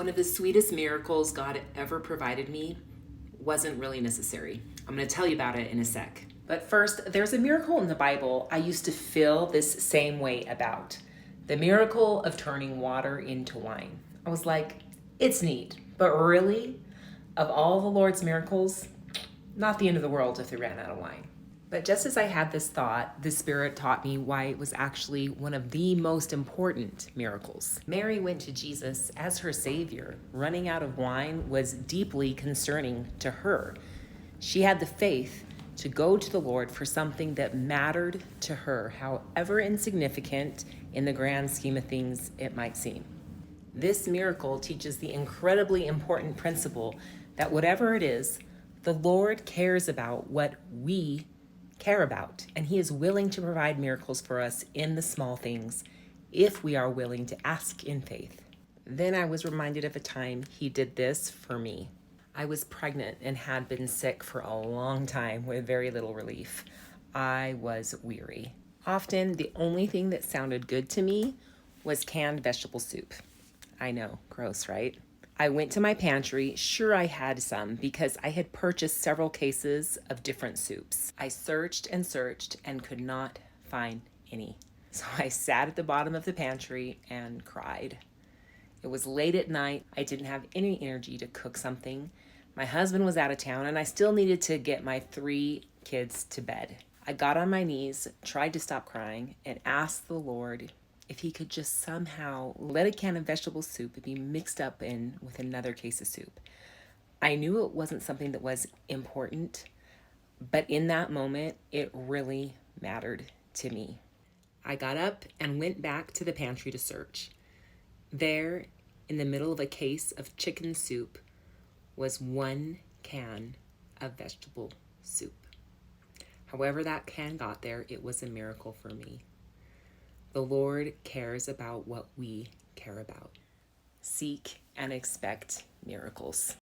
One of the sweetest miracles God ever provided me wasn't really necessary. I'm going to tell you about it in a sec. But first, there's a miracle in the Bible I used to feel this same way about. The miracle of turning water into wine. I was like, it's neat, but really, of all the Lord's miracles, not the end of the world if they ran out of wine. But just as I had this thought, the Spirit taught me why it was actually one of the most important miracles. Mary went to Jesus as her Savior. Running out of wine was deeply concerning to her. She had the faith to go to the Lord for something that mattered to her, however insignificant in the grand scheme of things it might seem. This miracle teaches the incredibly important principle that whatever it is, the Lord cares about what we care about, and He is willing to provide miracles for us in the small things if we are willing to ask in faith. Then I was reminded of a time He did this for me. I was pregnant and had been sick for a long time with very little relief. I was weary. Often the only thing that sounded good to me was canned vegetable soup. I know, gross, right? I went to my pantry, sure I had some, because I had purchased several cases of different soups. I searched and could not find any. So I sat at the bottom of the pantry and cried. It was late at night. I didn't have any energy to cook something. My husband was out of town and I still needed to get my 3 kids to bed. I got on my knees, tried to stop crying, and asked the Lord if He could just somehow let a can of vegetable soup be mixed up in with another case of soup. I knew it wasn't something that was important, but in that moment, it really mattered to me. I got up and went back to the pantry to search. There, in the middle of a case of chicken soup, was 1 can of vegetable soup. However that can got there, it was a miracle for me. The Lord cares about what we care about. Seek and expect miracles.